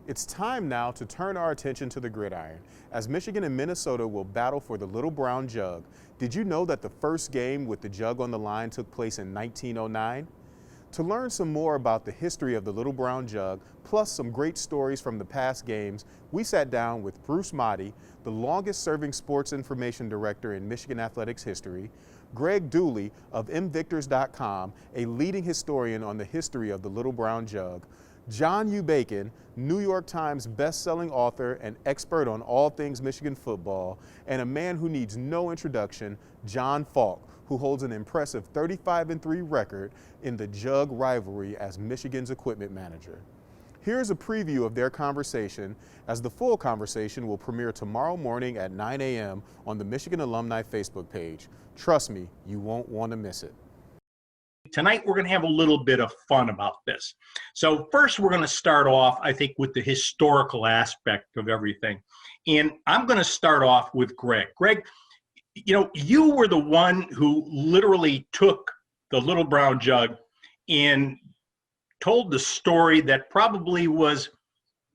It's time now to turn our attention to the gridiron, as Michigan and Minnesota will battle for the Little Brown Jug. Did you know that the first game with the jug on the line took place in 1909? To learn some more about the history of the Little Brown Jug, plus some great stories from the past games, we sat down with Bruce Madej, the longest serving sports information director in Michigan athletics history, Greg Dooley of mvictors.com, a leading historian on the history of the Little Brown Jug, John U. Bacon, New York Times best-selling author and expert on all things Michigan football, and a man who needs no introduction, John Falk, who holds an impressive 35-3 record in the Jug rivalry as Michigan's equipment manager. Here's a preview of their conversation, as the full conversation will premiere tomorrow morning at 9 a.m. on the Michigan Alumni Facebook page. Trust me, you won't want to miss it. Tonight, we're going to have a little bit of fun about this. So first, we're going to start off, I think, with the historical aspect of everything. And I'm going to start off with Greg. Greg, you know, you were the one who literally took the Little Brown Jug and told the story that probably was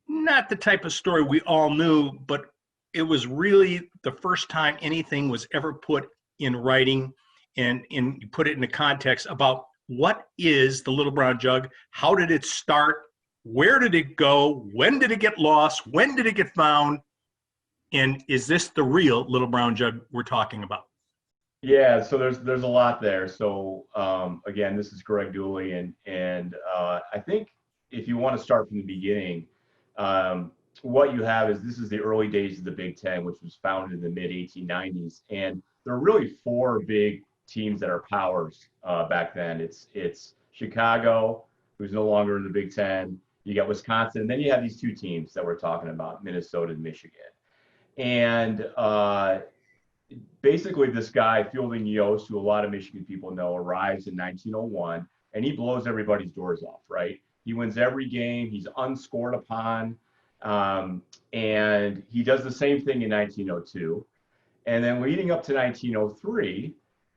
not the type of story we all knew, but it was really the first time anything was ever put in writing and you put it into context about what is the Little Brown Jug, how did it start, where did it go, when did it get lost, when did it get found, and is this the real Little Brown Jug we're talking about? Yeah, so there's a lot there. So again, this is Greg Dooley, and I think if you want to start from the beginning, what you have is this is the early days of the Big Ten, which was founded in the mid 1890s, and there are really four big teams that are powers back then. It's Chicago, who's no longer in the Big Ten. You got Wisconsin, and then you have these two teams that we're talking about, Minnesota and Michigan. And basically, this guy, Fielding Yost, who a lot of Michigan people know, arrives in 1901, and he blows everybody's doors off, right? He wins every game. He's unscored upon. And he does the same thing in 1902. And then leading up to 1903,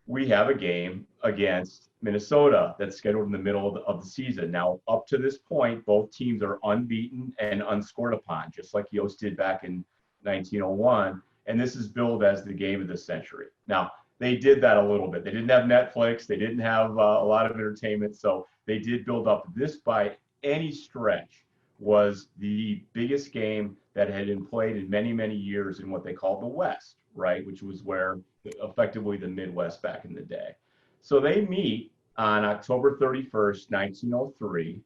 we have a game against Minnesota that's scheduled in the middle of the season. Now, up to this point, both teams are unbeaten and unscored upon, just like Yost did back in 1901. And this is billed as the game of the century. Now, they did that a little bit. They didn't have Netflix. They didn't have a lot of entertainment. So they did build up. This, by any stretch, was the biggest game that had been played in many, many years in what they called the West, right? Which was where effectively the Midwest back in the day. So they meet on October 31st, 1903.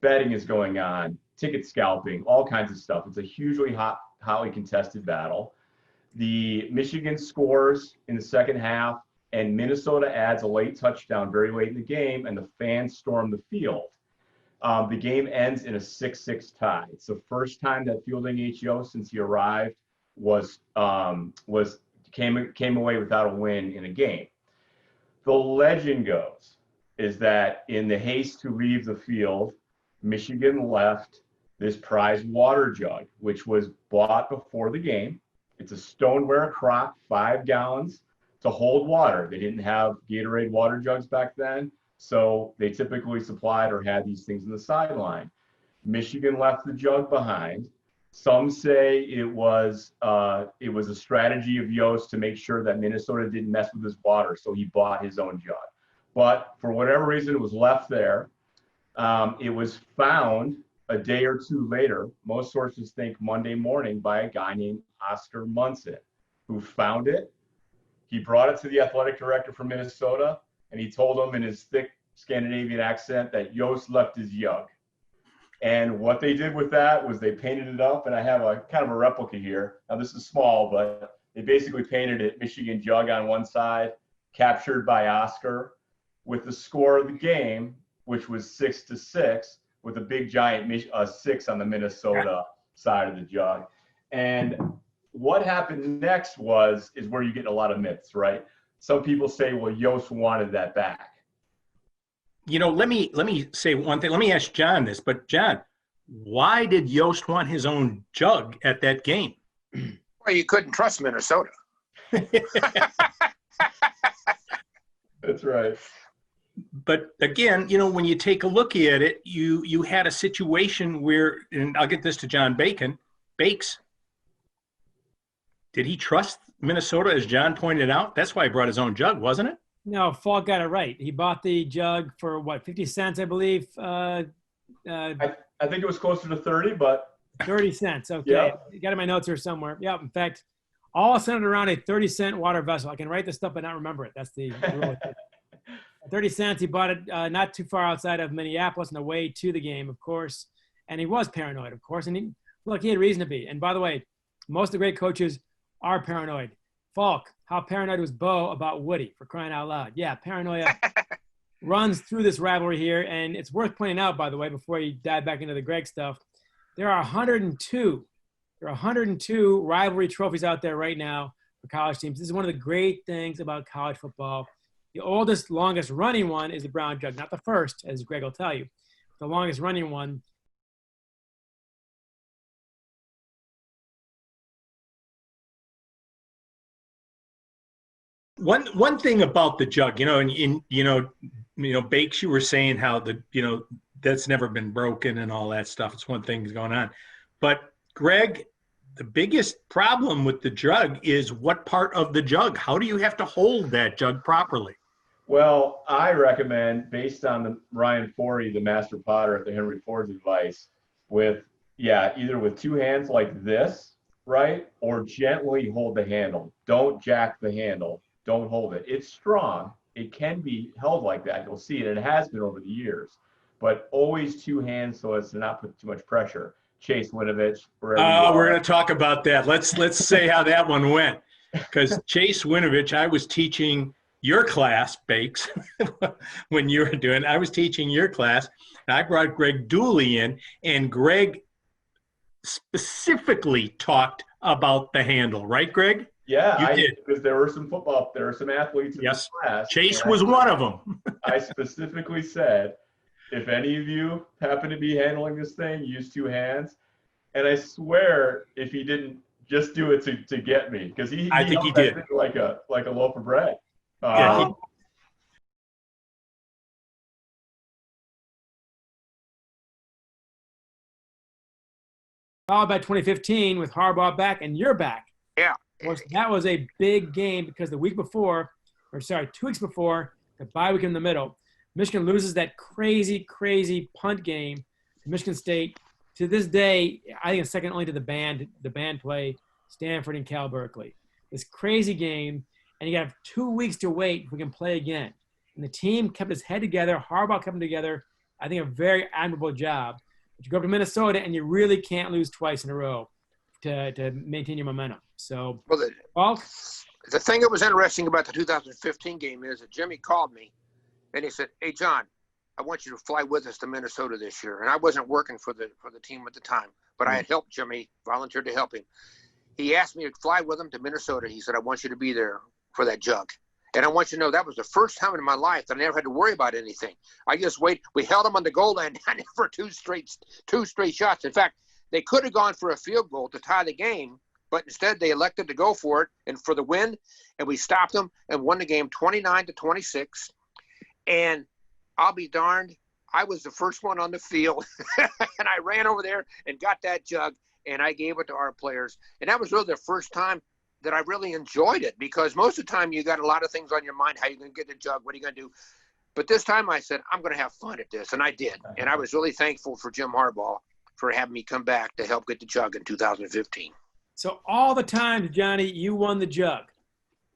Betting is going on, ticket scalping, all kinds of stuff. It's a hugely hotly contested battle. The Michigan scores in the second half, and Minnesota adds a late touchdown very late in the game, and the fans storm the field. The game ends in a 6-6 tie. It's the first time that Fielding H. Yost, since he arrived, came away without a win in a game. The legend goes is that in the haste to leave the field, Michigan left this prized water jug, which was bought before the game. It's a stoneware crock, 5 gallons, to hold water. They didn't have Gatorade water jugs back then, so they typically supplied or had these things in the sideline. Michigan left the jug behind. Some say it was a strategy of Yost to make sure that Minnesota didn't mess with his water, so he bought his own jug. But for whatever reason, it was left there. It was found a day or two later, most sources think Monday morning, by a guy named Oscar Munson, who found it. He brought it to the athletic director from Minnesota, and he told him in his thick Scandinavian accent that Yost left his jug. And what they did with that was they painted it up, and I have a kind of a replica here. Now, this is small, but they basically painted it Michigan Jug on one side, captured by Oscar, with the score of the game, which was 6-6, with a big giant 6 on the Minnesota side of the jug. And what happened next is where you get a lot of myths, right? Some people say, well, Yost wanted that back. You know, let me say one thing. Let me ask John this, but John, why did Yost want his own jug at that game? Well, you couldn't trust Minnesota. That's right. But again, you know, when you take a look at it, you had a situation where, and I'll get this to John Bakes. Did he trust Minnesota, as John pointed out? That's why he brought his own jug, wasn't it? No, Falk got it right. He bought the jug for what, 50 cents, I believe. I think it was closer to 30, but 30 cents. Okay. Yeah. You got it in my notes here somewhere. Yeah. In fact, all centered around a 30-cent water vessel. I can write this stuff but not remember it. That's the rule. 30 cents. He bought it not too far outside of Minneapolis on the way to the game, of course. And he was paranoid, of course. And he had reason to be. And by the way, most of the great coaches are paranoid. Falk, how paranoid was Bo about Woody, for crying out loud? Yeah, paranoia runs through this rivalry here. And it's worth pointing out, by the way, before you dive back into the Greg stuff, there are 102. There are 102 rivalry trophies out there right now for college teams. This is one of the great things about college football. The oldest, longest running one is the Brown Jug, not the first, as Greg will tell you. The longest running one. One thing about the jug, you know, and Bakes, you were saying how that's never been broken and all that stuff. It's one thing that's going on. But Greg, the biggest problem with the jug is what part of the jug? How do you have to hold that jug properly? well, I recommend, based on the Ryan Forey, the master potter at the Henry Ford's advice, either with two hands like this, right, or gently hold the handle. Don't jack the handle. Don't hold it. It's strong. It can be held like that. You'll see it. And it has been over the years. But always two hands so as to not put too much pressure. Chase Winovich. We're going to talk about that. Let's say how that one went. Because Chase Winovich, I was teaching your class, Bakes, when you were doing it. I was teaching your class. And I brought Greg Dooley in. And Greg specifically talked about the handle. Right, Greg? Yeah, I did. Because there were some athletes in this class. Chase was one of them. I specifically said, if any of you happen to be handling this thing, use two hands. And I swear, if he didn't just do it to get me, because I think he did like a loaf of bread. Yeah, Followed by 2015 with Harbaugh back and you're back. Yeah. That was a big game because 2 weeks before, the bye week in the middle, Michigan loses that crazy punt game to Michigan State. To this day, I think it's second only to the band play, Stanford and Cal Berkeley. This crazy game, and you got 2 weeks to wait if we can play again. And the team kept its head together. Harbaugh kept them together. I think a very admirable job. But you go up to Minnesota, and you really can't lose twice in a row to maintain your momentum. So, well, the thing that was interesting about the 2015 game is that Jimmy called me, and he said, "Hey, John, I want you to fly with us to Minnesota this year." And I wasn't working for the team at the time, but I had helped Jimmy, volunteered to help him. He asked me to fly with him to Minnesota. He said, "I want you to be there for that jug." And I want you to know that was the first time in my life that I never had to worry about anything. I just waited. We held them on the goal line for two straight shots. In fact, they could have gone for a field goal to tie the game, but instead they elected to go for it and for the win. And we stopped them and won the game 29-26. And I'll be darned, I was the first one on the field. And I ran over there and got that jug, and I gave it to our players. And that was really the first time that I really enjoyed it, because most of the time you got a lot of things on your mind. How are you going to get the jug? What are you going to do? But this time I said, I'm going to have fun at this. And I did. And I was really thankful for Jim Harbaugh for having me come back to help get the jug in 2015. So all the times, Johnny, you won the jug.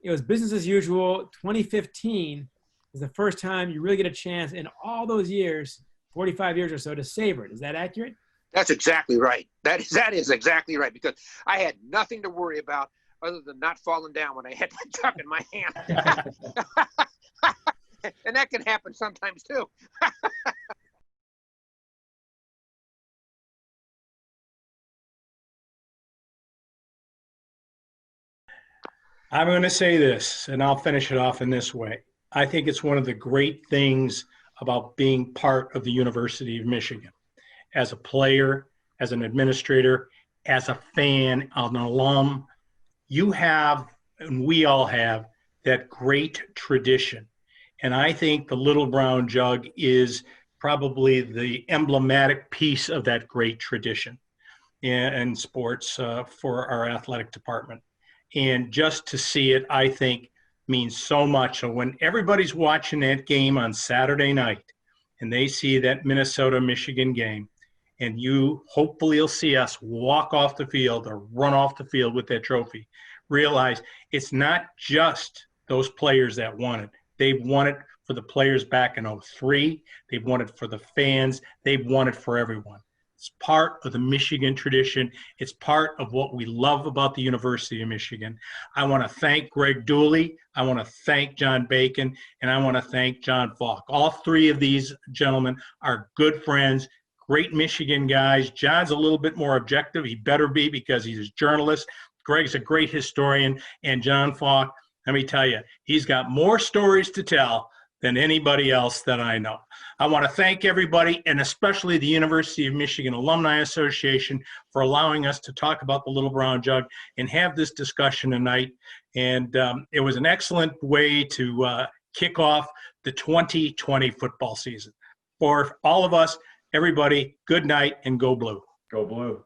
It was business as usual. 2015 is the first time you really get a chance in all those years, 45 years or so, to savor it. Is that accurate? That's exactly right. That is exactly right, because I had nothing to worry about other than not falling down when I had that jug in my hand. And that can happen sometimes too. I'm going to say this, and I'll finish it off in this way. I think it's one of the great things about being part of the University of Michigan. As a player, as an administrator, as a fan, an alum, you have, and we all have, that great tradition. And I think the Little Brown Jug is probably the emblematic piece of that great tradition in sports for our athletic department. And just to see it, I think, means so much. So when everybody's watching that game on Saturday night and they see that Minnesota-Michigan game, and you hopefully you'll see us walk off the field or run off the field with that trophy, realize it's not just those players that won it. They've won it for the players back in 2003. They've won it for the fans. They've won it for everyone. It's part of the Michigan tradition. It's part of what we love about the University of Michigan. I want to thank Greg Dooley. I want to thank John Bacon, and I want to thank John Falk. All three of these gentlemen are good friends, great Michigan guys. John's a little bit more objective. He better be, because he's a journalist. Greg's a great historian, and John Falk, let me tell you, he's got more stories to tell than anybody else that I know. I want to thank everybody, and especially the University of Michigan Alumni Association, for allowing us to talk about the Little Brown Jug and have this discussion tonight. And it was an excellent way to kick off the 2020 football season. For all of us, everybody, good night and go blue. Go blue.